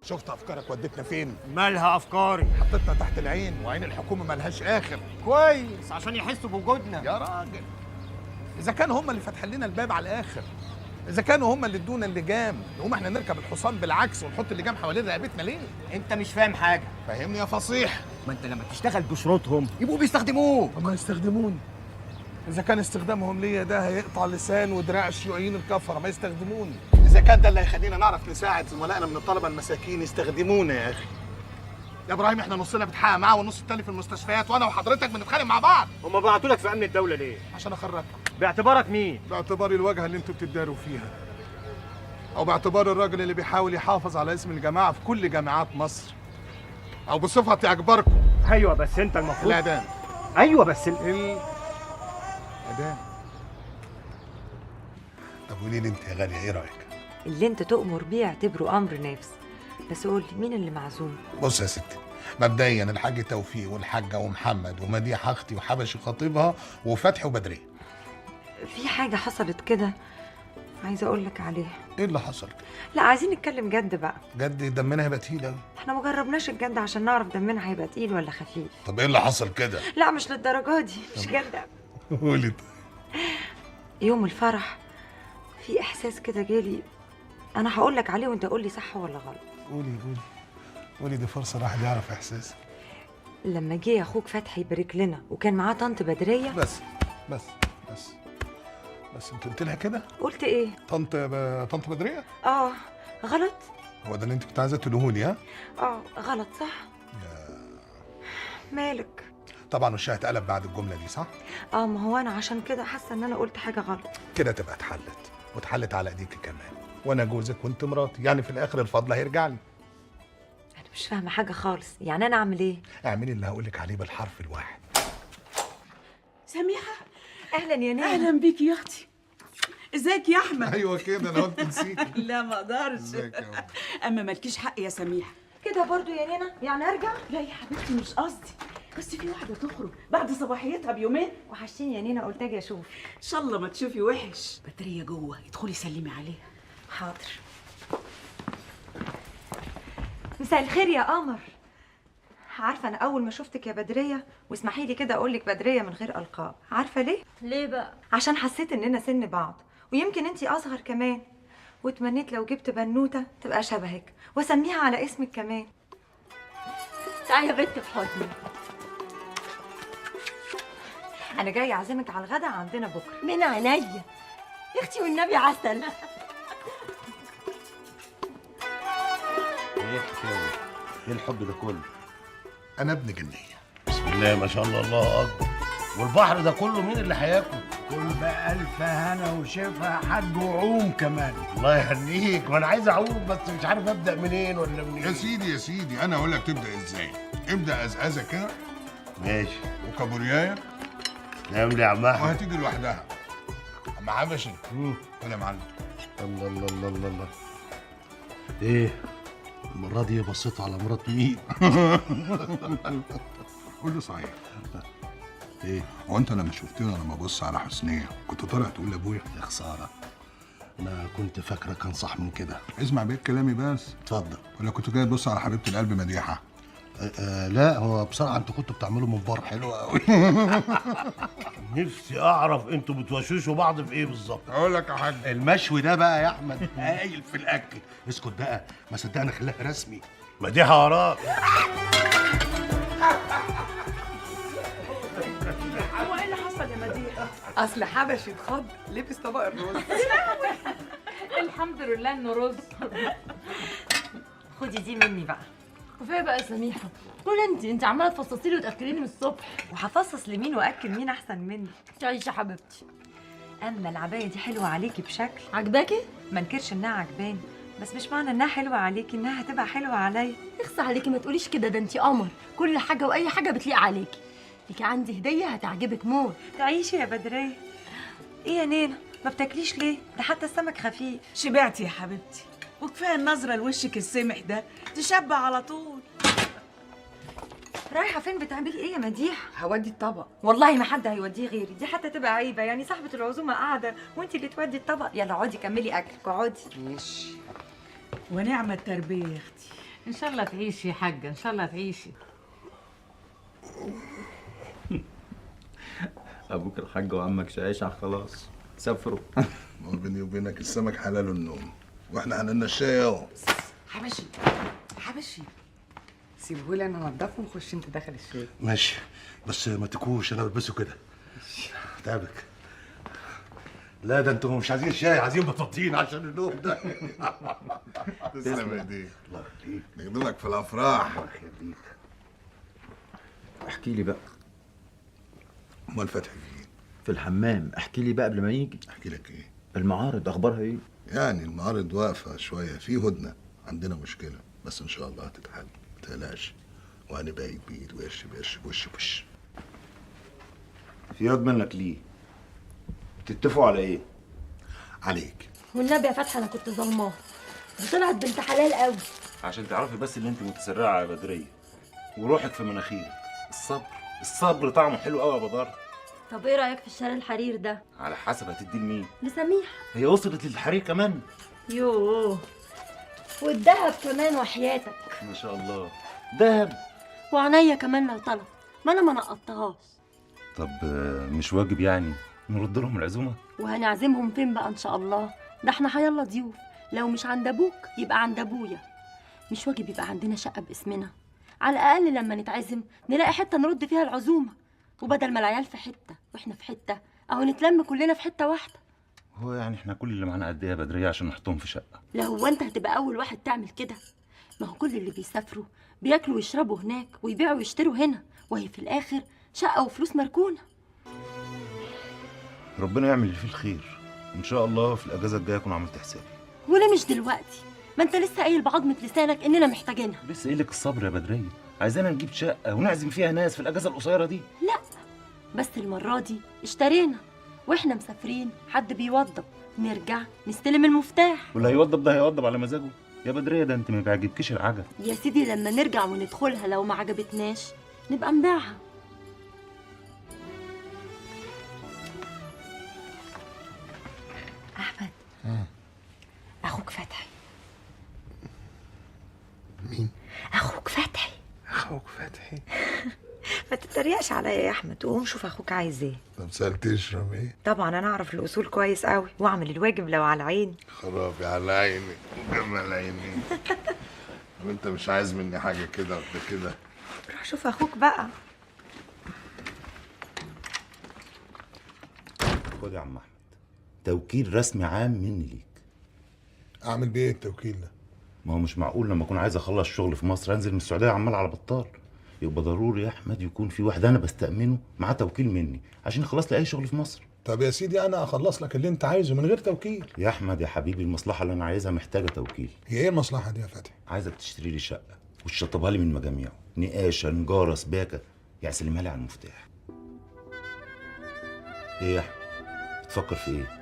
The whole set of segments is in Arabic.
شفت افكارك ودتنا فين؟ مالها افكاري؟ حطيتنا تحت العين، وعين الحكومه ملهاش اخر. كويس عشان يحسوا بوجودنا. يا راجل، اذا كانوا هم اللي فاتحين لنا الباب على الاخر، اذا كانوا هم اللي ادونا اللجام، نقوم احنا نركب الحصان بالعكس ونحط اللجام حوالين رقبتنا ليه؟ انت مش فاهم حاجه. فهمني يا فصيح. ما انت لما تشتغل بشروطهم يبقوا بيستخدموك. هم يستخدموني؟ اذا كان استخدامهم ليا ده هيقطع لسان ودراع الشيوعيين الكفره، ما يستخدموني. اذا كان ده اللي هيخلينا نعرف نساعد زملائنا من الطلبه المساكين، يستخدمونا يا اخي. يا ابراهيم، احنا نصنا بيتحقق معاه والنص التاني في المستشفيات، وانا وحضرتك بنتخانق مع بعض. هم بعتوا لك في امن الدوله ليه؟ عشان اخرجكم. باعتبارك مين؟ باعتباري الواجهه اللي انتوا بتداروا فيها، او باعتبار الراجل اللي بيحاول يحافظ على اسم الجماعه في كل جامعات مصر، او بصفتي اكبركم. ايوه بس انت المفروض. الاعدام. ايوه بس الاعدام. طب قولي لي انت يا غاليه، ايه رايك؟ اللي انت تؤمر بيه اعتبره امر نفس. بس قول لي مين اللي معزوم؟ بص يا ستي، مبدئيا الحاج توفيق والحاجه ومحمد ومديحه اختي وحبشي خطيبها وفتحي وبدريه. في حاجه حصلت كده عايزه اقول لك عليها. ايه اللي حصل؟ لا عايزين نتكلم جد بقى. جد؟ دمنا هيبقى تقيل قوي. احنا ما جربناش الجد عشان نعرف دمنا هيبقى تقيل ولا خفيف. طب ايه اللي حصل كده؟ لا مش للدرجه دي، مش جد. قولي. يوم الفرح في احساس كده جالي، انا هقول لك عليه وانت قول لي صح ولا غلط. قولي دي فرصه الواحد يعرف احساسي. لما جه اخوك فتحي يبارك لنا وكان معاه طنط بدريه. بس انت قلت لها كده؟ قلت ايه؟ طنط بدريه؟ اه غلط. هو ده اللي انت كنت عايزه تقوله لي؟ ها؟ غلط صح. مالك؟ طبعا وشها اتقلب بعد الجمله دي، صح؟ ما هو انا عشان كده حاسه ان انا قلت حاجه غلط. كده تبقى واتحلت على ايديكي كمان، وانا جوزك وانت مراتي، يعني في الاخر الفضل هيرجع لي. انا مش فاهمه حاجه خالص، يعني انا اعمل ايه؟ اعملي اللي هقولك عليه بالحرف الواحد. سميحه، اهلا يا نانا. اهلا بيكي يا اختي. ازيك يا احمد؟ ايوه كده، انا قلت نسيتي. لا ما اقدرش. ازيك يا ولد؟ اما مالكيش حق يا سميحه. كده برضو يا نانا؟ يعني ارجع؟ لا يا حبيبتي مش قصدي، بس في واحده تخرج بعد صباحيتها بيومين. وحشتيني يا نانا، قلت اجي اشوف. ان شاء الله ما تشوفي وحش. بدريه جوه، ادخلي سلمي عليها. حاضر. مساء الخير يا قمر. عارفه انا اول ما شفتك يا بدريه، واسمحي لي كده اقول لك بدريه من غير القاب، عارفه ليه؟ ليه بقى؟ عشان حسيت اننا سن بعض، ويمكن انتي اصغر كمان، وتمنيت لو جبت بنوته تبقى شبهك واسميها على اسمك كمان. تعالي يا بنت في حضني. انا جايه اعزمك على الغدا عندنا بكره. من عينيا يا اختي والنبي عسل. ايه الحكايه؟ ايه الحب ده كله؟ انا ابن جنيه. بسم الله ما شاء الله، الله اكبر. والبحر ده كله مين اللي هياكل؟ كل بقى الف هنا وشفا يا حاج، وعوم كمان. الله يهنيك، ما انا عايز اعوم بس مش عارف ابدا منين ولا منين. يا سيدي انا اقول لك تبدا ازاي. ابدا ازازه كده ماشي. وكابوريايه. نعم لي يا عم احمد. وهتيجي لوحدها. عم حبشي. قول يا معلم. الله الله الله الله الله. ايه المره دي بصيت على مرات مين؟ قول له صحيح، ايه؟ هو انت لما شفتني لما ببص على حسنيه كنت طالع تقول لابويا؟ يا خساره، انا كنت فاكرك انصح من كده. اسمع بيت كلامي بس. اتفضل. ولا كنت جاي تبص على حبيبه القلب مديحه؟ لا هو بصراحه انتوا كنتوا بتعملوا من بره حلو قوي. نفسي اعرف انتوا بتوشوشوا بعض في ايه بالظبط. اقول لك يا حاج، المشوي ده بقى يا احمد هايل في الاكل. اسكت بقى، ما صدقنا خلاها رسمي. مديحه وراك. هو ايه اللي حصل يا مديحه؟ اصل حبشي اتخض لبس طبق الرز. الحمد لله انه رز. خدي دي مني بقى. كفايه بقى يا سميحه. قول انت عماله تفصصي لي وتاكليني من الصبح. وهفصص لمين واكل مين احسن مني. تعيشي يا حبيبتي. اما العبايه دي حلوه عليكي بشكل. عجباكي؟ ما انكرش انها عجباني، بس مش معنى انها حلوه عليكي انها هتبقى حلوه عليا. اخصى عليكي، ما تقوليش كده، ده انت قمر، كل حاجه واي حاجه بتليق عليكي. ليكي عندي هديه هتعجبك موت. تعيشي يا بدريه. ايه يا نينا ما بتاكليش ليه؟ ده حتى السمك خفيف. شبعتي يا حبيبتي، وكفايه النظره لوشك السمح ده تشبع على طول. رايحه فين؟ بتعملي ايه يا مديح؟ هودي الطبق. والله ما حد هيوديه غيري، دي حتى تبقى عيبه، يعني صاحبه العزومه قاعده وانت اللي تودي الطبق. يلا اقعدي كملي اكلك، اقعدي. ماشي. ونعم التربيه يا اختي. ان شاء الله تعيشي يا حاجه، ان شاء الله تعيشي. ابوك الحاج وعمك شايشع خلاص سافروا. بيني وبينك السمك حلال النوم، واحنا حللنا الشاي اهو. حبشي حبشي، سيبهولي انا انضفه وخش انت داخل الشاي. ماشي، بس ما تكوش انا بلبسه كده تعبك. لا ده انتوا مش عايزين شاي، عايزين بطاطين عشان النوم ده. تسلم ايديك. الله يخليك. نخدمك في الافراح. الله يخليك. احكي لي بقى. امال فتحي فين؟ في الحمام. احكي لي بقى قبل ما يجي. احكي لك ايه؟ المعارض اخبارها ايه؟ يعني المعارض واقفه شويه، في هدنه، عندنا مشكله بس ان شاء الله هتتحل، ما تقلقش. وهنبقى ايد بايد وقرش بقرش وش بوش. في ياض منك ليه؟ تتفقوا على ايه؟ عليك. والنبي يا فتحي انا كنت ظلماها، دي طلعت بنت حلال قوي. عشان تعرفي بس ان انت متسرعه يا بدريه وروحك في مناخيرك. الصبر طعمه حلو قوي يا بدار. طب ايه رايك في الشال الحرير ده؟ على حسب هتديه لمين. لسميح. هي وصلت للحرير كمان؟ يوه، والدهب كمان وحياتك. ما شاء الله. دهب وعينيا كمان لو طلب، ما انا ما نقطتهاش. طب مش واجب يعني نرد لهم العزومه؟ وهنعزمهم فين بقى ان شاء الله؟ ده احنا هيلا ضيوف، لو مش عند ابوك يبقى عند ابويا. مش واجب يبقى عندنا شقه باسمنا؟ على الاقل لما نتعزم نلاقي حته نرد فيها العزومه، وبدل ما العيال في حته واحنا في حته اهو نتلم كلنا في حته واحده. هو يعني احنا كل اللي معانا قد ايه يا بدريه عشان نحطهم في شقه؟ لا هو انت هتبقى اول واحد تعمل كده؟ ما هو كل اللي بيسافروا بياكلوا ويشربوا هناك ويبيعوا ويشتروا هنا، وهي في الاخر شقه وفلوس مركونه. ربنا يعمل اللي فيه الخير ان شاء الله. في الاجازه الجايه اكون عملت حسابي. وليه مش دلوقتي؟ ما انت لسه قايل بعضمه لسانك اننا محتاجينها. لسه قايل لك الصبر يا بدريه. عايزانا نجيب شقه ونعزم فيها ناس في الاجازه القصيره دي. لا بس المره دي اشترينا واحنا مسافرين، حد بيوضب، نرجع نستلم المفتاح. واللي هيوضب ده هيوضب على مزاجه يا بدريه. ده انت ما بيعجبكيش العجب يا سيدي. لما نرجع وندخلها لو ما عجبتناش نبقى نبيعها. احمد، اخوك فتحي. مين؟ اخوك فتحي. اخوك فتحي؟ ما تتريقش عليا يا احمد، وقوم شوف اخوك عايز ايه. طب سألت تشرب ايه؟ طبعا انا اعرف الاصول كويس قوي واعمل الواجب لو على عيني. خرابي على عيني جمال عيني. وانت مش عايز مني حاجه كده ولا كده؟ روح شوف اخوك بقى. خد يا عم احمد توكيل رسمي عام مني ليك. اعمل بيه ايه التوكيل ده؟ ما هو مش معقول لما اكون عايز اخلص شغل في مصر انزل من السعوديه عمال على بطال. يبقى ضروري يا احمد يكون في واحد انا بستأمنه معاه توكيل مني عشان يخلص لي اي شغل في مصر. طب يا سيدي انا اخلص لك اللي انت عايزه من غير توكيل. يا احمد يا حبيبي المصلحه اللي انا عايزها محتاجه توكيل. هي ايه المصلحه دي يا فتحي؟ عايزك تشتري لي شقه وتشطبها لي من مجاميعه، نقاشه نجاره سباكه، يعني سلمها لي على المفتاح. ايه يا احمد بتفكر في ايه؟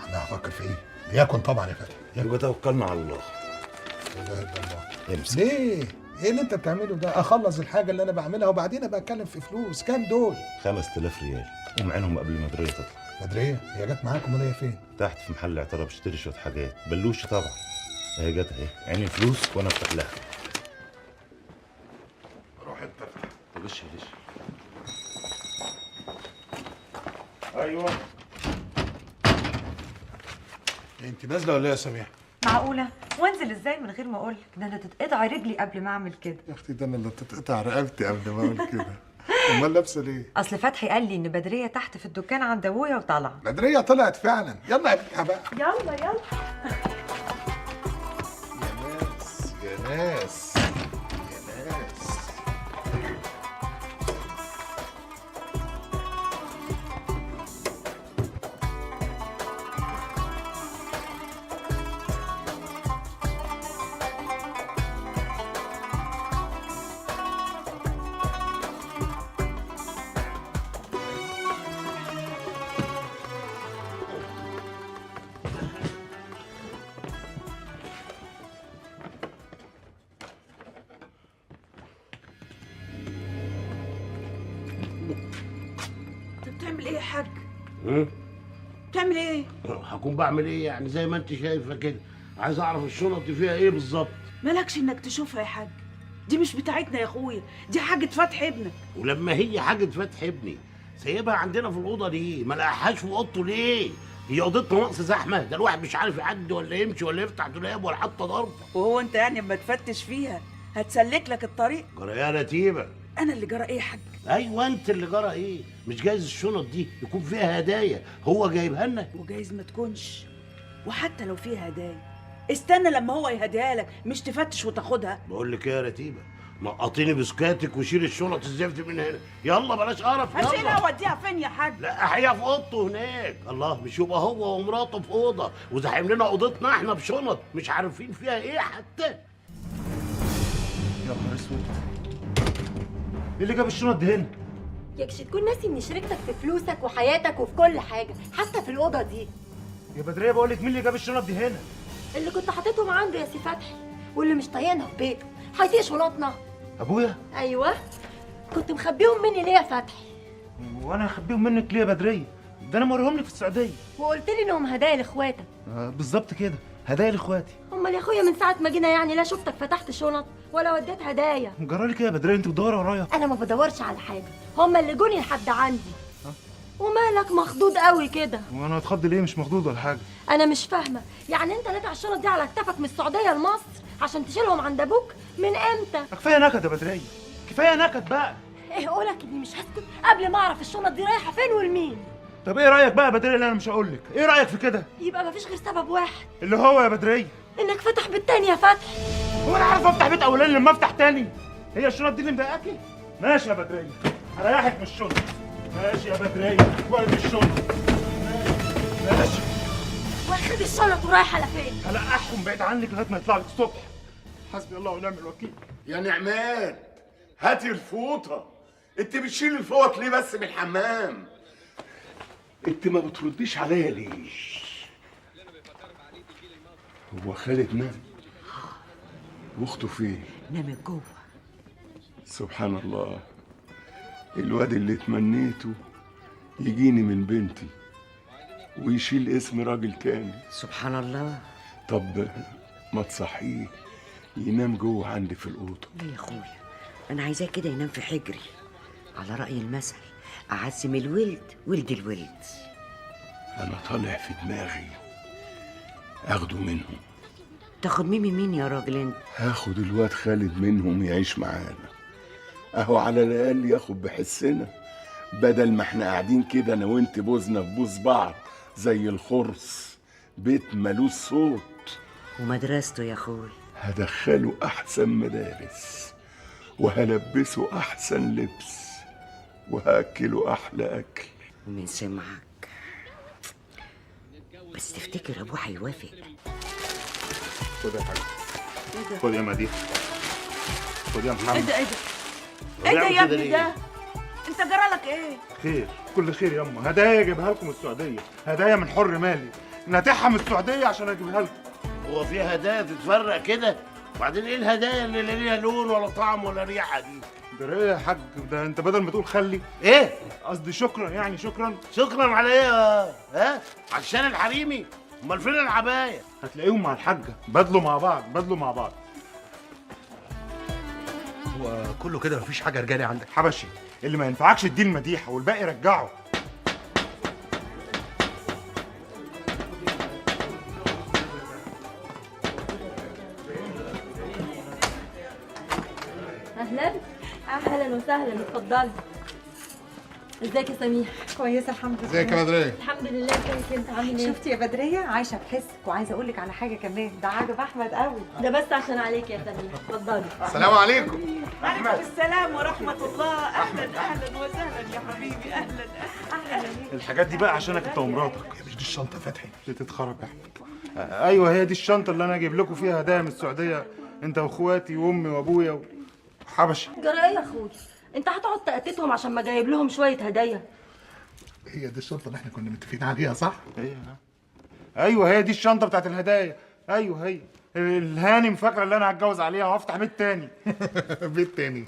انا هفكر في ايه؟ ليكن طبعا يا فتحي. يبقى توكلنا على الله. لا اله الا الله. امسك. ليه؟ ايه اللي انت بتعمله ده؟ اخلص الحاجه اللي انا بعملها وبعدين ابقى اتكلم في فلوس. كام دول؟ 5000 ريال قوم عينهم قبل ما بدريه تطلع. بدريه؟ هي جت معاكم ولا هي فين؟ تحت في محل اعتراف بشتري شويه حاجات. بلوشي طبعا. اهي جت اهي، عيني الفلوس وانا افتح لها. روح انت افتح. طب ايش ليش؟ ايوه. انت نازله ولا ايه يا سميح؟ معقوله؟ وانزل ازاي من غير ما اقولك؟ ده انا تتقطع رجلي قبل ما اعمل كده. يا اختي ده انا اللي تتقطع رقبتي قبل ما اقول كده. امال لابسه ليه؟ اصل فتحي قال لي ان بدريه تحت في الدكان عند ابويا وطالعه. بدريه طلعت فعلا. يلا يا بيها بقى. يلا يلا. يا ناس يا ناس. انت بتعمل ايه يا حاج؟ بتعمل ايه؟ هكون بعمل ايه يعني؟ زي ما انت شايفه كده. عايز اعرف الشنط دي فيها ايه بالظبط. مالكش انك تشوفها يا حاج، دي مش بتاعتنا يا اخويا، دي حاجة فتحي ابنك. ولما هي حاجة فتحي ابني سايبها عندنا في الأوضة ليه؟ ما لقاهاش في أوضته ليه؟ هي أوضتنا ناقص زحمة؟ ده الواحد مش عارف يعدي ولا يمشي ولا يفتح دولاب ولا حتى ضرب. وهو انت يعني اما تفتش فيها هتسلك لك الطريق؟ جرى يا رتيبة؟ انا اللي جرى ايه يا حاج؟ أيوه أنت اللي جرى إيه؟ مش جايز الشنط دي يكون فيها هدايا هو جايبها لنا؟ وجايز ما تكونش، وحتى لو فيها هدايا استنى لما هو يهديها لك، مش تفتش وتاخدها. بقول لك إيه يا رتيبة؟ نقطيني بسكاتك وشيل الشنط الزفت من هنا، يلا بلاش قرف. هشيلها واديها فين يا حاج؟ لا هي في اوضته هناك. الله، مش يبقى هو ومراته في اوضه وزاحم لنا اوضتنا احنا بشنط مش عارفين فيها ايه حتى. يا نهار اسود، ايه اللي جاب الشنط دي هنا؟ يكش تكون ناسي ان شريكتك في فلوسك وحياتك وفي كل حاجه، حتى في الاوضه دي. يا بدريه بقول لك مين اللي جاب الشنط دي هنا؟ اللي كنت حاططهم عنده يا سي فتحي، واللي مش طايقنا في بيته، هيطيق شنطنا. ابويا؟ ايوه، كنت مخبيهم مني ليه يا فتحي؟ وانا هخبيهم منك ليه يا بدريه؟ ده انا موريهم لك في السعوديه. وقلت لي انهم هدايا لاخواتك. بالظبط كده، هدايا لاخواتي. امال يا اخويا من ساعه ما جينا يعني لا شفتك فتحت شنط ولا وديت هدايا. جرالك ايه يا بدريه؟ انت بتدوري ورايا؟ انا ما بدورش على حاجه، هما اللي جوني لحد عندي. ومالك مخضوض قوي كده؟ وانا هتخض ليه؟ مش مخضوض ولا حاجه. انا مش فاهمه، يعني انت نادي الشنط دي على كتفك من السعوديه لمصر عشان تشيلهم عند ابوك؟ من امتى؟ كفايه نكد يا بدريه، كفايه نكد بقى. ايه قولك اني مش هسكت قبل ما اعرف الشنط دي رايحه فين ولمين. طب ايه رايك بقى يا بدريه اللي انا مش هقول لك؟ ايه رايك في كده؟ يبقى مفيش غير سبب واحد، اللي هو يا بدريه انك فتح بيت تاني يا فتحي. هو انا عارف افتح بيت اولاني لما افتح تاني؟ هي الشنط دي اللي مضايقاكي؟ ماشي يا بدريه، هريحك من الشنط. ماشي يا بدريه، وادي الشنط. ماشي. واخد الشنط ورايح على فين؟ هلقحهم بعيد عنك لغايه ما يطلع لك الصبح. حسبي الله ونعم الوكيل. يا نعمان هاتي الفوطة. انت بتشيل الفوط ليه بس من الحمام؟ انت ما بترديش عليا ليه؟ هو خالد نام؟ واخته فين؟ نامت جوه. سبحان الله، الواد اللي تمنيته يجيني من بنتي ويشيل اسم راجل تاني. سبحان الله. طب ما تصحيه ينام جوه عندي في الأوضة. لا يا اخويا، انا عايزاه كده ينام في حجري، على رأي المثل اعزم الولد ولد الولد. أنا طالع في دماغي أخده منهم. تاخد مين من مين يا راجل انت؟ هاخد الواد خالد منهم يعيش معانا، أهو على الأقل ياخد بحسنا، بدل ما احنا قاعدين كده أنا وأنت بوزنا في بوز بعض زي الخرص، بيت ملوش صوت. ومدرسته يا اخوي؟ هدخله أحسن مدارس وهلبسه أحسن لبس وهأكله أحلى أكل. ومن سمعك، بس تفتكر ابوه هيوافق؟ خد يا حاج، خد يا مديح، خد يا محمد. ايه ده ايه ده؟ ايه ده يا ابني ده؟ انت جرالك ايه؟ خير، كل خير ياما. هدايا اجيبها لكم من السعوديه، هدايا من حر مالي، ناتحها من السعوديه عشان اجيبها لكم. هو في هدايا تتفرق كده؟ وبعدين ايه الهدايا اللي لا ليها لون ولا طعم ولا ريحه دي؟ ده ايه يا حاج؟ ده انت بدل ما تقول خلي ايه؟ قصدي شكرا، يعني شكرا. شكرا على ايه؟ ها؟ عشان الحريمي؟ امال فين العبايه؟ هتلاقيهم مع الحاجه، بدلوا مع بعض، بدلوا مع بعض. هو كله كده مفيش حاجه رجالي عندك؟ حبشي، اللي ما ينفعكش اديه المديحه والباقي رجعه. اهلا اهلا وسهلا، اتفضلي. ازيك يا سميح؟ كويسه الحمد لله. ازيك يا بدريه؟ الحمد لله. ازيك انت عامل ايه؟ شفتي يا بدريه عايشه بحسك، وعايزه اقول لك على حاجه كمان، ده عاجب احمد قوي. ده بس عشان عليك يا سميح، اتفضلي. السلام عليكم. عليكم السلام ورحمة الله. أهلا أهلا وسهلا يا حبيبي، أهلا أهلا. الحاجات دي بقى عشانك انت ومراتك. مش دي الشنطه فتحي؟ بتتخرب يا احمد. ايوه هي دي الشنطه اللي انا اجيب لكم فيها هدايا من السعوديه، انت واخواتي وامي وابويا وحبشي. جرى ايه يا اخويا؟ انت هتقعد تأتتهم عشان ما جايب لهم شويه هدايا؟ هي دي الشنطه اللي احنا كنا متفقين عليها صح؟ ايوه هي دي الشنطه بتاعت الهدايا. ايوه هي الهانم فاكره اللي انا هتجوز عليها وهفتح بيت تاني. بيت تاني؟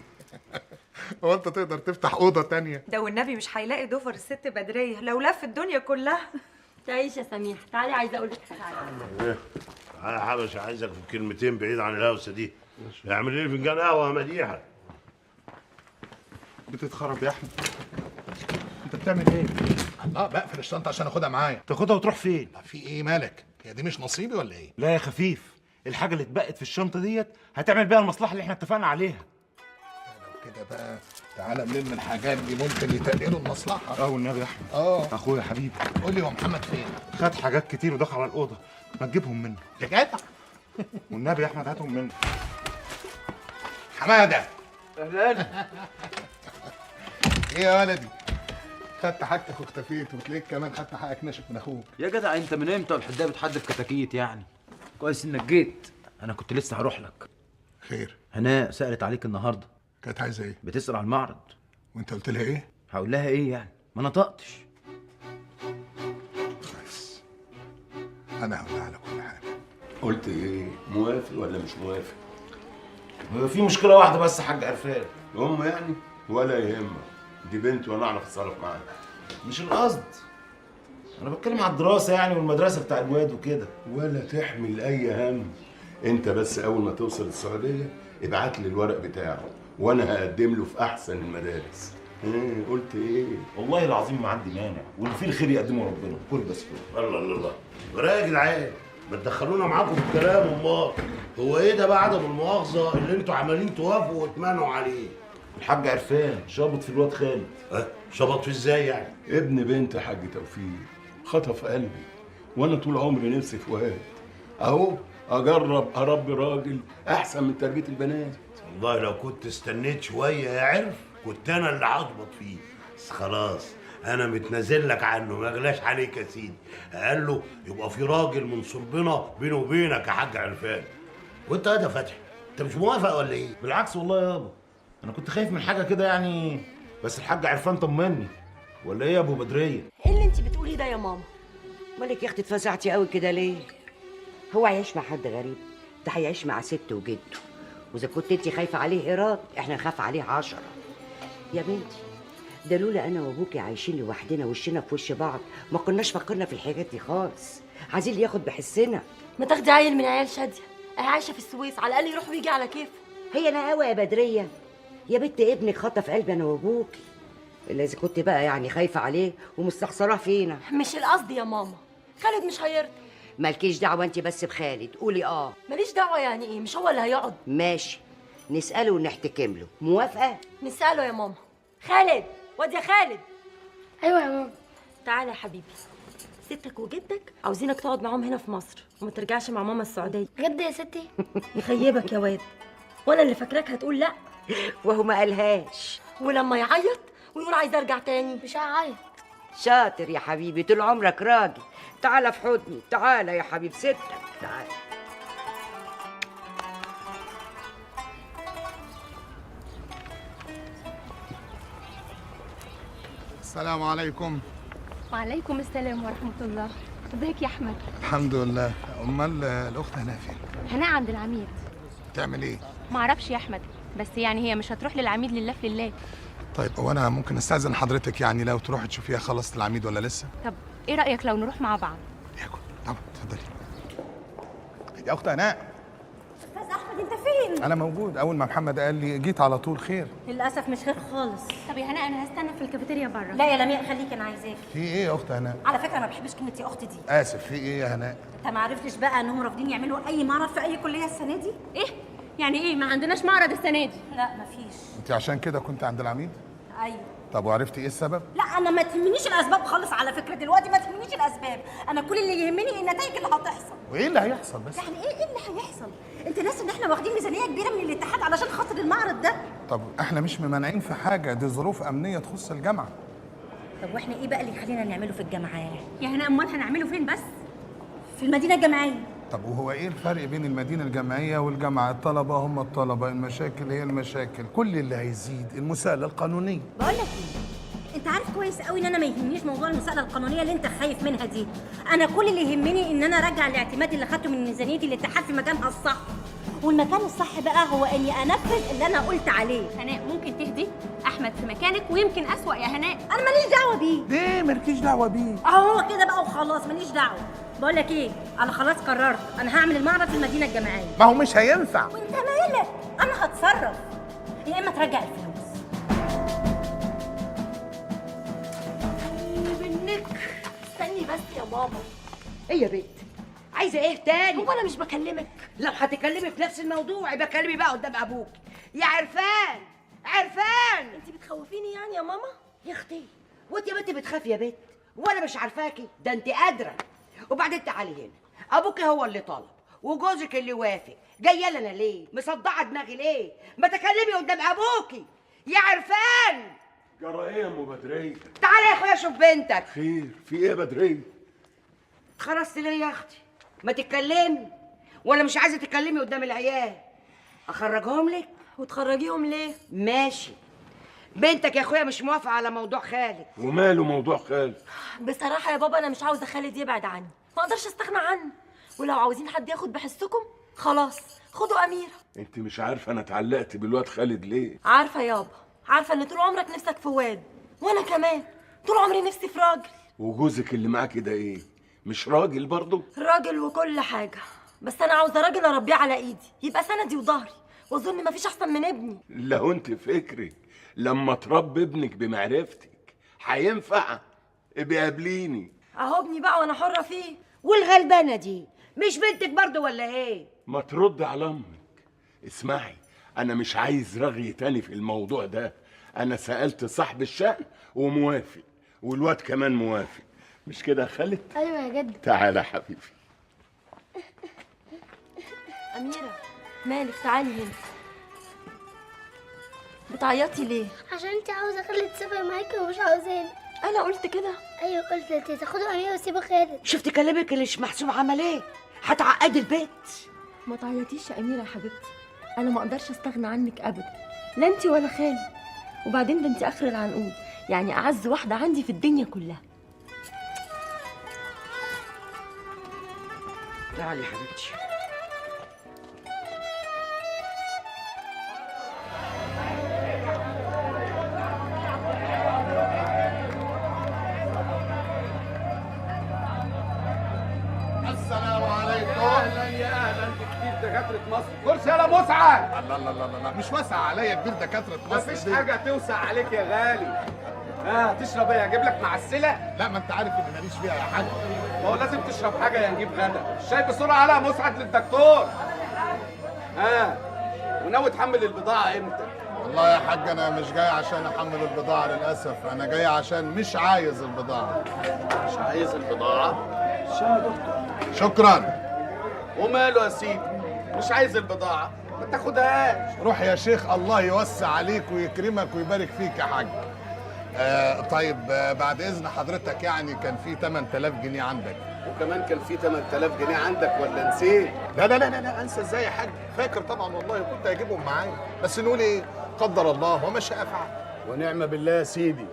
هو انت تقدر تفتح اوضه تانيه؟ ده والنبي مش هيلاقي ضفر الست بدريه لو لف الدنيا كلها. تعيش يا سميح. تعالي عايزه اقول لك حاجه. يا حبش عايزك في كلمتين بعيد عن الهوسه دي. اعمل لي فنجان قهوه يا مديحه. بتتخرب يا احمد. انت بتعمل ايه؟ الله، بقفل الشنطه عشان اخدها معايا. تاخدها وتروح فين؟ في ايه مالك؟ هي دي مش نصيبي ولا ايه؟ لا يا خفيف، الحاجه اللي اتبقت في الشنطه ديت هتعمل بيها المصلحه اللي احنا اتفقنا عليها. لو كده بقى تعالى نلم الحاجات دي، ممكن يتقلوا المصلحه. اه والنبي يا احمد. اخويا حبيبي. قول لي هو محمد فين؟ خد حاجات كتير ودخل على الاوضه، ما تجيبهم منه. يا جدع والنبي يا احمد هاتهم منه. حماده اهلا. ايه يا ولدي؟ خدت حاجتك واختفيت، وتلاقيك كمان خدت حقك ناشف من اخوك. يا جدع انت من امتى والحدايه بتحدف كتاكيت يعني؟ كويس انك جيت، انا كنت لسه هروح لك. خير؟ هناء سألت عليك النهارده. كانت عايزه ايه؟ بتسأل على المعرض. وانت قلت لها ايه؟ هقول لها ايه يعني؟ ما نطقتش. بس انا هقول لها على كل حاجه. قلت ايه؟ موافق ولا مش موافق؟ هو في مشكله واحده بس يا حاج عرفان. يعني ولا يهمك، دي بنت وانا اعرف اتصرف معاها. مش القصد، انا بتكلم على الدراسه يعني والمدرسه بتاع الواد وكده. ولا تحمل اي هم، انت بس اول ما توصل السعوديه ابعت لي الورق بتاعه وانا هقدم له في احسن المدارس. قلت ايه؟ والله العظيم ما عندي مانع، واللي فيه الخير يقدمه ربنا. كل بس كل. الله الله الله، ورايا يا جدعان، ما تدخلونا معاكم في الكلام. امال هو ايه ده بقى عدم المؤاخذه اللي انتوا عمالين توافقوا وتمنعوا عليه؟ الحاج عرفان شبط في الواد خالد. شبط فيه ازاي يعني؟ ابن بنت حاج توفيق خطف قلبي، وانا طول عمري نفسي في واد اهو اجرب اربي راجل احسن من تربيه البنات. والله لو كنت استنيت شويه يا عرف كنت انا اللي هظبط فيه، بس خلاص انا متنازل لك عنه، ما غلاش عليك يا سيدي. قال له يبقى في راجل من صلبنا بينه وبينك يا حاج عرفان. وانت يا فتحي انت مش موافق ولا ايه؟ بالعكس والله يابا، انا كنت خايف من حاجه كده يعني، بس الحاج عرفان طمني. ولا ايه يا ابو بدريه؟ ايه اللي انت بتقوليه ده يا ماما؟ مالك يا اختي اتفزعتي قوي كده ليه؟ هو هيعيش مع حد غريب؟ ده هيعيش مع ست وجده، واذا كنت انت خايفه عليه ايراد احنا نخاف عليه 10. يا بنتي ده لولا انا وابوكي عايشين لوحدنا وشنا في وش بعض ما كناش فكرنا في الحاجات دي خالص. عايزين اللي ياخد بحسنا. ما تاخدي عيل من عيال شاديه، اهي عايشه في السويس، على الاقل يروح ويجي على كيفه. هي نقاوه يا بدريه؟ يا بنت ابنك خطف قلبي انا وابوكي، الا اذا كنت بقى يعني خايفه عليه ومستخسراه فينا. مش القصد يا ماما، خالد مش هيرضى. مالكيش دعوه انت بس بخالد، قولي ماليش دعوه يعني ايه؟ مش هو اللي هيقعد؟ ماشي، نساله ونحتكم له. موافقه؟ نساله يا ماما. خالد، واد يا خالد. ايوه يا ماما. تعالى يا حبيبي، ستك وجدك عاوزينك تقعد معاهم هنا في مصر وما ترجعش مع ماما السعوديه. بجد يا ستي؟ يخيبك يا واد، وانا اللي فاكراك هتقول لا وهو ما قالهاش. ولما يعيط ويقول عايز ارجع تاني مش هعيط. شاطر يا حبيبي، طول عمرك راجل. تعالى في حضني، تعالى يا حبيب ستك، تعالى. السلام عليكم. وعليكم السلام ورحمه الله. ازيك يا احمد؟ الحمد لله. امال الاخت هنا فين؟ هنا عند العميد. تعمل ايه؟ معرفش يا احمد، بس يعني هي مش هتروح للعميد لله في لله. طيب هو انا ممكن استاذن حضرتك يعني لو تروحي تشوفيها خلصت العميد ولا لسه؟ طب ايه رايك لو نروح مع بعض؟ طبعا اتفضلي. يا اخت هناء. استاذ احمد انت فين؟ انا موجود، اول ما محمد قال لي جيت على طول. خير؟ للاسف مش خير خالص. طب يا هناء انا هستنى في الكافيتيريا بره. لا يا لمياء خليكي، انا عايزاكي. في ايه يا اخت هناء؟ على فكره ما بحبش كلمه يا اختي دي. اسف، في ايه يا هناء؟ انت ما عرفتش بقى انهم رافضين يعملوا اي معرض في اي كليه السنه دي؟ ايه؟ يعني ايه ما عندناش معرض السنه دي؟ لا مفيش. انت عشان كده كنت عند العميد؟ ايوه. طب وعرفتي ايه السبب؟ لا انا ما تهمنيش الاسباب خالص، على فكره دلوقتي ما تهمنيش الاسباب، انا كل اللي يهمني النتائج اللي هتحصل. وايه اللي هيحصل بس؟ يعني ايه اللي هيحصل؟ انت ناسي ان احنا واخدين ميزانيه كبيره من الاتحاد علشان خاطر المعرض ده؟ طب احنا مش ممانعين في حاجه، دي ظروف امنيه تخص الجامعه. طب واحنا ايه بقى اللي يخلينا نعمله في الجامعه؟ يا هناء امال هنعمله فين بس؟ في المدينه الجامعيه. طب وهو ايه الفرق بين المدينه الجامعيه والجامعه؟ الطلبه هم الطلبه، المشاكل هي المشاكل، كل اللي هيزيد المساءله القانونيه. بقول لك ايه، انت عارف كويس قوي ان انا ما يهمنيش موضوع المساءله القانونيه اللي انت خايف منها دي. انا كل اللي يهمني ان انا ارجع الاعتماد اللي خدته من ميزانيه الاتحاد في مكانها الصح، والمكان الصح بقى هو اني انفذ اللي انا قلت عليه. هناء ممكن تهدي؟ احمد في مكانك ويمكن اسوأ يا هناء. انا ماليش دعوه بيه. ليه مالكيش دعوه بيه؟ اهو كده بقى وخلاص، ماليش دعوه. بقول لك ايه، انا خلاص قررت، انا هعمل المعرض في المدينه الجامعيه. ما هو مش هينفع. وانت مالك؟ انا هتصرف، يا اما ترجع الفلوس. منك. استني بس يا ماما. ايه يا بنت؟ عايزه ايه تاني؟ هو انا مش بكلمك؟ لو هتكلمي في نفس الموضوع يبقى كلمي بقى قدام ابوك. يا عرفان، عرفان، انت بتخوفيني يعني يا ماما؟ يا اختي وانت يا بنت بتخافي يا بنت؟ وانا مش عارفاكي؟ ده انت قادره. وبعدين تعالي هنا، ابوك هو اللي طلب وجوزك اللي وافق، جايه لنا ليه؟ مصدعه دماغي ليه؟ ما تكلمي قدام ابوكي يا عرفان. جرى ايه يا ام بدريه؟ تعالى يا اخويا شوف بنتك. خير، في ايه يا بدريه؟ اتخرجت ليه يا اختي؟ ما تتكلمي. ولا مش عايزه تتكلمي قدام العيال؟ اخرجهم لك؟ وتخرجيهم ليه؟ ماشي. بنتك يا اخويا مش موافقه على موضوع خالد. وماله موضوع خالد؟ بصراحه يا بابا انا مش عاوزه خالد يبعد عني، ما اقدرش استغنى عنه، ولو عاوزين حد ياخد بحسكم خلاص خدوا اميره. انت مش عارفه انا اتعلقت بالواد خالد ليه؟ عارفه يابا، عارفه ان طول عمرك نفسك في واد، وانا كمان طول عمري نفسي في راجل. وجوزك اللي معاكي ده ايه؟ مش راجل برضه؟ راجل وكل حاجه، بس انا عاوزه راجل اربيه على ايدي، يبقى سندي وظهري، واظن مفيش احسن من ابني. لو انت فكرك لما تربي ابنك بمعرفتك هينفع ابقي قابليني. اهو ابني بقى وانا حره فيه. والغلبانه دي مش بنتك برضه ولا ايه؟ ما ترد على امك. اسمعي، انا مش عايز رغي تاني في الموضوع ده. انا سألت صاحب الشأن وموافق، والواد كمان موافق. مش كده يا خالد؟ ايوه يا جد. تعالى يا حبيبي. اميره مالك؟ تعالي هنا. بتعيطي ليه؟ عشان انت عاوزه خالد تسافر معاكي ومش عاوزاني. انا قلت كده؟ ايوه قلت انت تاخدوا اميره وتسيبوا خالد. شفت كلامك اللي مش محسوب عمل ايه؟ هتعقدي البيت. ما تعيطيش يا اميره يا حبيبتي، انا ما اقدرش استغنى عنك ابدا، لا انت ولا خالد. وبعدين ده انت اخر العنقود، يعني اعز واحده عندي في الدنيا كلها. تعالي يا حبيبتي. السلام عليكم. اهلا يا اهلا بكتير دكاتره مصر. كرسي يلا مسعد. الله الله الله الله، مش واسع عليا كبير دكاتره مصر. مفيش حاجه توسع عليك يا غالي. هتشرب ايه؟ اجيب لك معسله؟ لا، ما انت عارف اني ماليش فيها يا حاج. ما هو لازم تشرب حاجه يا نجيب غدا. الشاي بسرعه على مسعد للدكتور. وناوي تحمل البضاعه امتى؟ والله يا حاج انا مش جاي عشان احمل البضاعه للاسف، انا جاي عشان مش عايز البضاعه. مش عايز البضاعه؟ شاي يا دكتور. شكرا. وماله يا سيدي؟ مش عايز البضاعه ما تاخدهاش. روح يا شيخ، الله يوسع عليك ويكرمك ويبارك فيك يا حاج. طيب بعد اذن حضرتك، يعني كان في 8000 جنيه عندك. وكمان كان في 8000 جنيه عندك ولا نسيت؟ لا لا لا لا، انسى ازاي يا حاج؟ فاكر طبعا والله، كنت هجيبهم معايا، بس نقول ايه؟ قدر الله وما شاء فعل. ونعم بالله يا سيدي.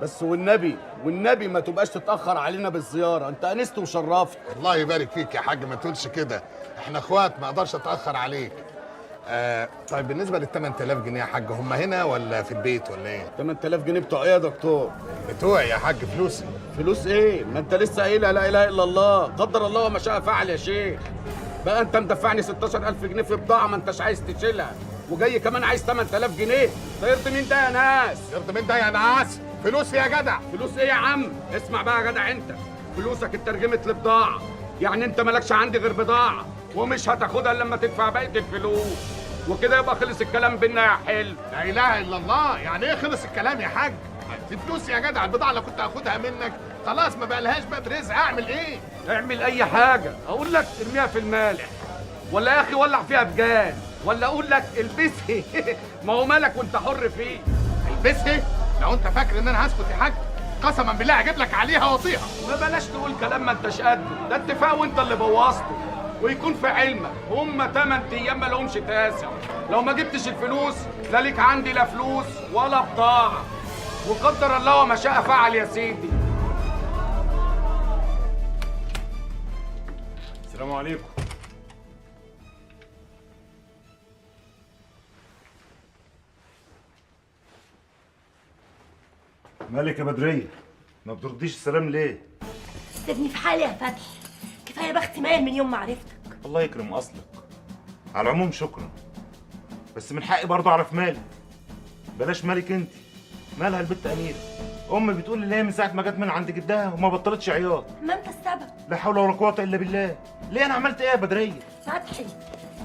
بس والنبي ما تبقاش تتاخر علينا بالزياره، انت انست وشرفت. الله يبارك فيك يا حاج، ما تقولش كده، احنا اخوات ما اقدرش اتاخر عليك. طيب بالنسبه لل 8000 جنيه يا حاج، هم هنا ولا في البيت ولا ايه؟ 8000 جنيه بتوع ايه يا دكتور؟ بتوعي يا حاج، فلوسي. فلوس ايه؟ ما انت لسه قايلها لا اله الا الله، قدر الله وما شاء فعل يا شيخ. بقى انت مدفعني 16000 جنيه في بضاعه ما انتش عايز تشيلها، وجاي كمان عايز 8000 جنيه، ده يرضي مين ده يا ناس؟ يرضي مين ده يا ناس؟ فلوسي يا جدع. فلوس ايه يا عم؟ اسمع بقى يا جدع، انت فلوسك اترجمت لبضاعه، يعني انت مالكش عندي غير بضاعه، ومش هتاخدها الا لما تدفع بقيه الفلوس، وكده يبقى خلص الكلام بينا يا حلو. لا اله الا الله، يعني ايه خلص الكلام يا حاج؟ دي فلوسي يا جدع، البضاعه اللي كنت هاخدها منك خلاص ما بقالهاش بقى برزق، اعمل ايه؟ اعمل اي حاجه، اقول لك ارميها في المالح، ولا يا اخي ولع فيها بجاز، ولا اقول لك البسها ما هو مالك وانت حر فيه. البسها؟ لو انت فاكر ان انا هسكت يا حاج، قسما بالله هجيب لك عليها واطيها. ما بلاش تقول كلام ما انتش قده، ده اتفاق وانت اللي بوظته، ويكون في علمك هم 8 ايام ما لهمش تاسع، لو ما جبتش الفلوس لا ليك عندي لا فلوس ولا بضاعه، وقدر الله وما شاء فعل يا سيدي. السلام عليكم. مالك يا بدرية؟ ما بترديش السلام ليه؟ سيبني في حالي يا فتحي، كفايه يا بختي مال من يوم ما عرفتك. الله يكرم اصلك. على العموم شكرا، بس من حقي برضه اعرف مالك. بلاش مالك انت، مالها البت اميره؟ امي بتقول لي هي من ساعه ما جت من عند جدها وما بطلتش عياط. ما انت السبب. لا حول ولا قوه الا بالله. ليه انا عملت ايه يا بدريه؟ فتحي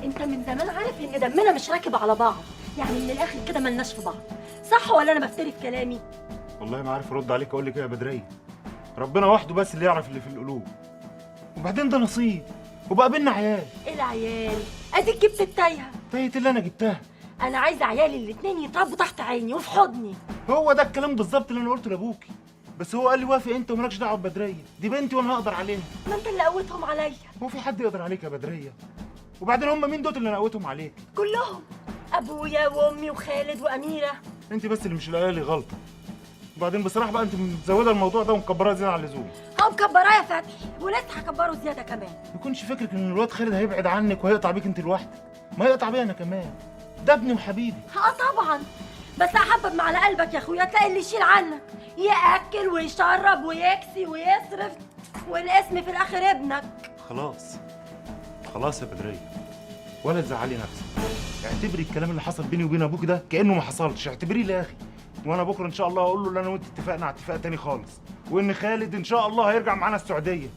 انت من زمان عارف ان دمنا مش راكب على بعض، يعني من الاخر كده ملناش في بعض، صح ولا انا بفتري في كلامي؟ والله ما عارف ارد عليك اقول لك ايه يا بدريه. ربنا وحده بس اللي يعرف اللي في القلوب، وبعدين ده نصيب وبقى بينا عيال. ايه العيال؟ اديك جبت التايهه. تايهه اللي انا جبتها؟ انا عايزه عيالي الاتنين يتربوا تحت عيني وفي حضني. هو ده الكلام بالظبط اللي انا قلته لابوكي، بس هو قال لي وافق انت ومالكش دعوه ببدريه، دي بنتي وانا هقدر عليها. ما انت اللي قوتهم عليا. هو في حد يقدر عليك يا بدريه؟ وبعدين هم مين دول اللي انا قوتهم عليك؟ كلهم، ابويا وامي وخالد واميره. انت بس اللي مش لاقيه لي غلطه. وبعدين بصراحه بقى انت مزوده الموضوع ده ومكبراه زياده عن اللزوم. هو مكبراه يا فتحي ولسه هكبره زياده كمان. ما يكونش فكرك ان الواد خالد هيبعد عنك وهيقطع بيك انت لوحدك، ما يقطع بيا انا كمان، ده ابني وحبيبي. طبعا، بس احبب ما على قلبك يا اخويا تلاقي اللي يشيل عنك، ياكل ويشرب ويكسي ويصرف، والاسم في الاخر ابنك. خلاص يا بدريه، ولا تزعلي نفسك. اعتبري الكلام اللي حصل بيني وبين ابوك ده كانه ما حصلش، اعتبريه لي يا اخي. وانا بكره ان شاء الله هقول له ان انا وانت اتفقنا على اتفاق تاني خالص، وان خالد ان شاء الله هيرجع معانا السعوديه.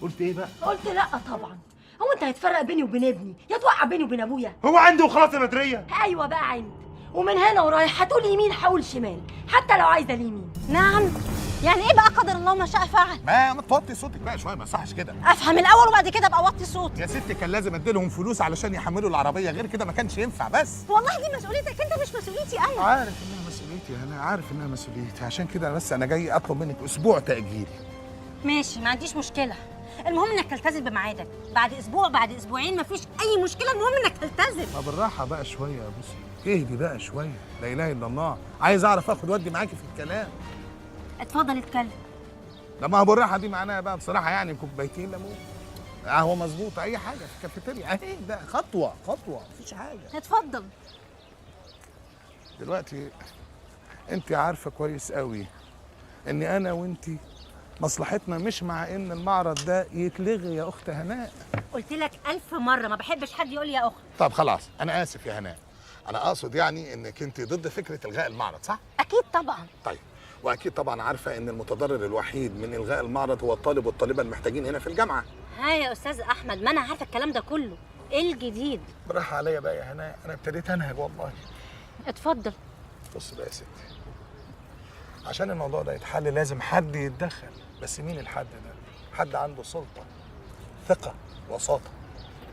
قلت ايه بقى؟ قلت لا طبعا. هو انت هتفرق بيني وبين ابني، يا توقع بيني وبين ابويا؟ هو عندي وخلاص يا بدريه. ايوه بقى عندي، ومن هنا ورايح هتقول يمين هقول شمال، حتى لو عايزه اليمين. نعم، يعني ايه بقى قدر الله ما شاء فعل؟ ما توطي صوتك بقى شويه، ما يصحش كده. افهم الاول وبعد كده ابقى اوطي صوتي. يا ستي كان لازم اديلهم فلوس علشان يحملوا العربيه، غير كده ما كانش ينفع. بس والله دي مسؤوليتك انت مش مسؤوليتي انا. عارف انها مسؤوليتي، انا عارف انها مسؤوليتي، عشان كده بس انا جاي اطلب منك اسبوع تاجيل. ماشي، ما عنديش مشكله، المهم انك تلتزم بميعادك. بعد اسبوع بعد اسبوعين مفيش اي مشكله، المهم انك تلتزم. طب بالراحه بقى شويه يا بوسي، اهدي بقى شويه، لا اله الا الله، عايز اعرف اخد ودي معاكي في الكلام. اتفضل اتكلم. لما بالراحه دي معناها بقى بصراحه يعني كوبايتين ليمون، قهوه مظبوطه، اي حاجه في الكافيتيريا اهي، ده خطوه مفيش حاجه. اتفضل. دلوقتي انت عارفه كويس قوي ان انا وانت مصلحتنا مش مع ان المعرض ده يتلغي يا اخت هناء. قلت لك 1000 مره ما بحبش حد يقول لي يا اخت. طب خلاص انا اسف يا هناء، انا اقصد يعني انك انت ضد فكره الغاء المعرض، صح؟ اكيد طبعا. طيب، واكيد طبعا عارفه ان المتضرر الوحيد من الغاء المعرض هو الطالب والطالبه المحتاجين هنا في الجامعه. ها يا استاذ احمد، ما انا عارفه الكلام ده كله، ايه الجديد؟ براحه عليا بقى يا هناء، انا ابتديت انهج والله. اتفضل. بص بقى يا ستي، عشان الموضوع ده يتحل لازم حد يتدخل، بس مين الحد ده؟ حد عنده سلطه، ثقه، وساطه.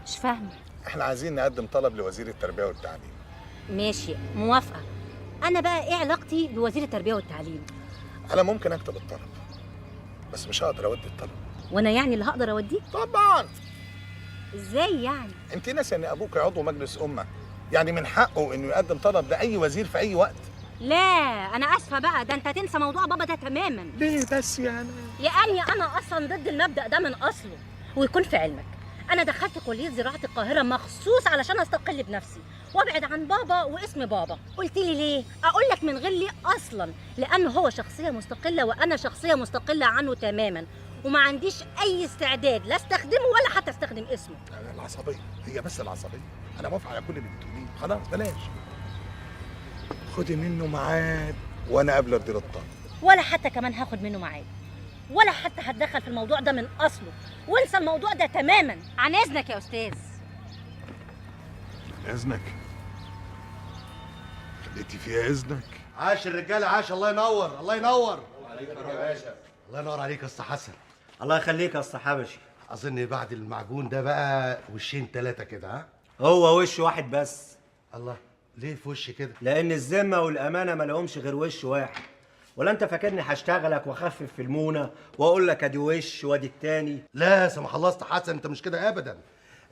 مش فاهمه. احنا عايزين نقدم طلب لوزير التربيه والتعليم. ماشي، موافقه. انا بقى ايه علاقتي بوزير التربيه والتعليم؟ انا ممكن اكتب الطلب، بس مش هقدر اودي الطلب. وانا يعني اللي هقدر اوديه؟ طبعا. ازاي يعني؟ انت ناسي ان ابوك عضو مجلس امه، يعني من حقه انه يقدم طلب لاي وزير في اي وقت. لا انا اسفه بقى، ده انت تنسى موضوع بابا ده تماما. ليه بس يعني؟ لاني انا اصلا ضد المبدا ده من اصله. ويكون في علمك انا دخلت كليه زراعه القاهره مخصوص علشان استقل بنفسي وابعد عن بابا واسم بابا. قلت لي ليه؟ اقول لك من غير ليه اصلا، لانه هو شخصيه مستقله وانا شخصيه مستقله عنه تماما، وما عنديش اي استعداد لا استخدمه ولا حتى استخدم اسمه. العصبيه هي بس العصبيه، انا موافق على كل اللي بتقوليه، خلاص بلاش. خدي منه ميعاد وانا قبل اديله الطلب. ولا حتى كمان هاخد منه ميعاد، ولا حتى هتدخل في الموضوع ده من اصله، وانسى الموضوع ده تماما. عن اذنك يا استاذ. اذنك؟ خليتي فيها اذنك. عاش الرجاله، عاش، الله ينور الله ينور. عليك يا باشا. الله ينور عليك يا اسطى حسن. الله يخليك يا اسطى حبشي. اظن بعد المعجون ده بقى وشين ثلاثه كده، ها؟ هو وش واحد بس. الله، ليه في وش كده؟ لان الذمه والامانه ما لهمش غير وش واحد. ولا انت فاكرني هشتغلك واخفف في المونه واقول لك ادي وش وادي التاني؟ لا سمح الله اسطى حسن، انت مش كده ابدا.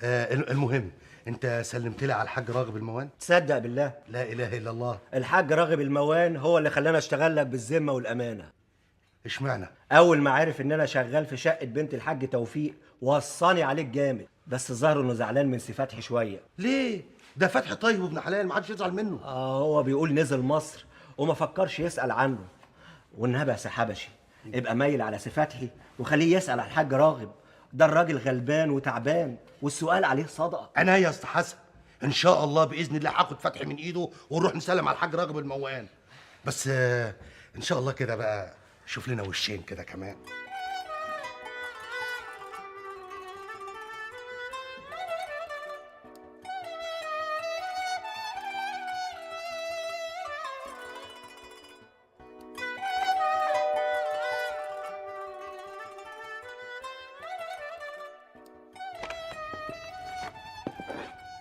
المهم انت سلمت لي على الحاج راغب الموان؟ تصدق بالله؟ لا اله الا الله. الحاج راغب الموان هو اللي خلاني اشتغل لك بالذمه والامانه. اشمعنى؟ اول ما عرف ان انا شغال في شقه بنت الحاج توفيق وصاني عليك جامد، بس الظاهر انه زعلان من سي فتحي شويه. ليه؟ ده فتحي طيب وابن حلال، ما حدش يزعل منه. هو بيقول نزل مصر وما فكرش يسال عنه. والنبي يا سي حبشي ابقى مايل على سي فتحي وخليه يسال على الحاج راغب، ده الراجل غلبان وتعبان والسؤال عليه صدقه. انا يا اسطى حسن ان شاء الله باذن الله هاخد فتحي من ايده ونروح نسلم على الحاج راغب الموان. بس ان شاء الله كده بقى شوف لنا وشين كده كمان.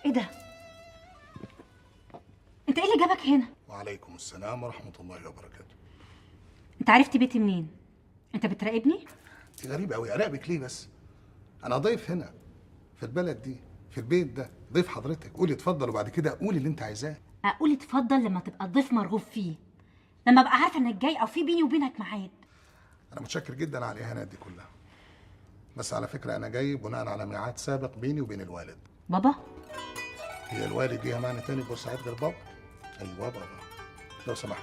ايه ده؟ انت ايه اللي جابك هنا؟ وعليكم السلام ورحمة الله وبركاته. انت عرفت بيتي منين؟ انت بتراقبني؟ انت غريبة قوي، اراقبك ليه بس؟ انا ضيف هنا في البلد دي، في البيت ده، ضيف حضرتك. قولي اتفضل وبعد كده قولي اللي انت عايزاه. اقول اتفضل لما تبقى الضيف مرغوب فيه، لما ابقى عارفه انك جاي او في بيني وبينك ميعاد. انا متشكر جدا على الاهانات دي كلها، بس على فكرة انا جاي بناء على ميعاد سابق بيني وبين الوالد. بابا؟ هي الوالد ليها معنى تاني في بورسعيد غير بابا؟ ايوه بابا. لو سمحت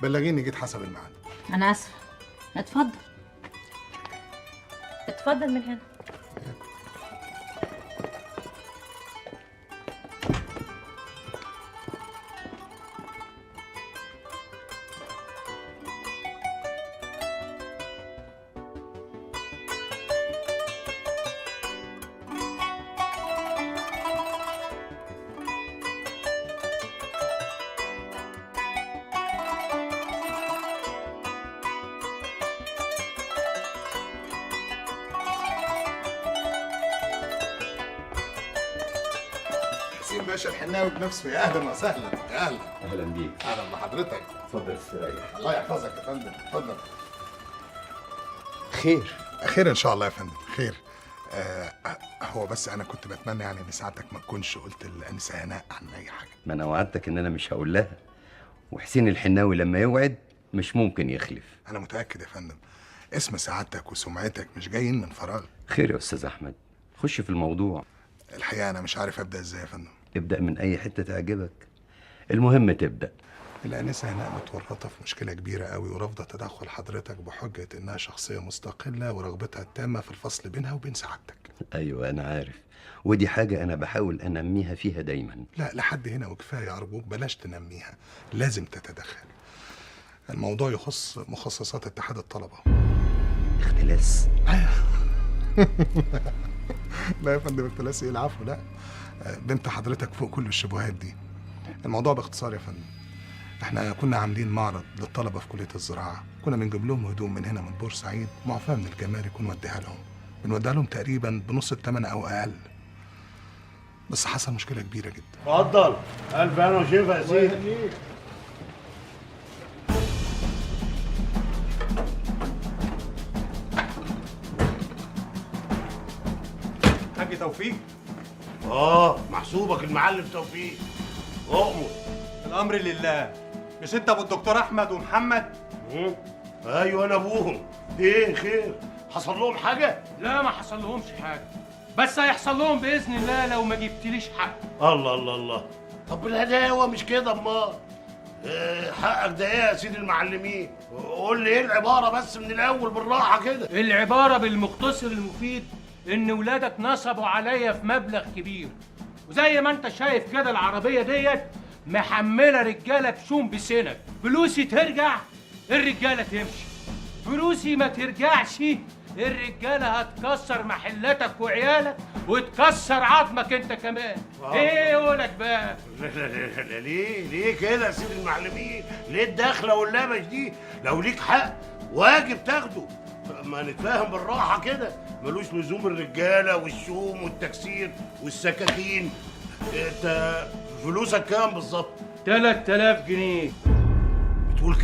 بلغيني جيت حسب الميعاد. انا اسفه. اتفضل اتفضل من هنا. حسين باشا الحناوي بنفسه، يا اهلا وسهلا. يا اهلا. اهلا بيك. اهلا بحضرتك. اتفضل استريح. الله يحفظك يا فندم، اتفضل. خير خير ان شاء الله يا فندم، خير. هو بس انا كنت بتمنى يعني ان ساعتك ما تكونش قلت للانسه هناء عن اي حاجه. ما انا وعدتك ان انا مش هقول لها، وحسين الحناوي لما يوعد مش ممكن يخلف. انا متاكد يا فندم، اسم سعادتك وسمعتك مش جايين من فراغ. خير يا استاذ احمد، خش في الموضوع. الحقيقه انا مش عارف ابدا ازاي يا فندم. ابدا من اي حته تعجبك، المهم تبدا. الانسه هناء متورطه في مشكله كبيره قوي ورافضه تدخل حضرتك بحجه انها شخصيه مستقله ورغبتها التامه في الفصل بينها وبين سعادتك. ايوه انا عارف، ودي حاجه انا بحاول انميها فيها دايما. لا لحد هنا وكفايه ارجوك، بلاش تنميها، لازم تتدخل. الموضوع يخص مخصصات اتحاد الطلبه. اختلاس؟ لا يا فندم اختلاس ايه، العفو لا. بنت حضرتك فوق كل الشبهات دي. الموضوع باختصار يا فندم، احنا كنا عاملين معرض للطلبه في كليه الزراعه، كنا بنجيب لهم هدوم من هنا من بورسعيد معفاه من الجمارك ونوديها لهم، بنوديها لهم تقريبا بنص الثمن او اقل. بس حصل مشكله كبيره جدا. اتفضل. الف انا وشيفها يا سيدي. حاج توفيق. محسوبك المعلم توفيق. اؤمر. الامر لله. مش انت ابو الدكتور احمد ومحمد؟ ايوه انا ابوهم. ايه خير؟ حصل لهم حاجه؟ لا ما حصل لهمش حاجه، بس هيحصل لهم باذن الله لو ما جبتليش حق. الله الله الله. طب بالهداوه مش كده امال؟ حقك ده ايه يا سيدي المعلمين؟ قول لي ايه العباره بس من الاول بالراحه كده. العباره بالمختصر المفيد ان ولادك نصبوا عليا في مبلغ كبير، وزي ما انت شايف كده العربيه ديت محمله رجاله بشوم بسنك. فلوسي ترجع الرجاله تمشي، فلوسي ما ترجعش الرجاله هتكسر محلاتك وعيالك وتكسر عظمك انت كمان. ايه قولك بقى؟ لا ليه كده يا سيدي المعلمين؟ ليه الدخله واللبش دي؟ لو ليك حق واجب تاخده. ما نتفاهم بالراحه كده، ملوش لزوم الرجاله والشوم والتكسير والسكاكين. انت فلوسك كام بالظبط؟ 3000 جنيه. بتقول كام؟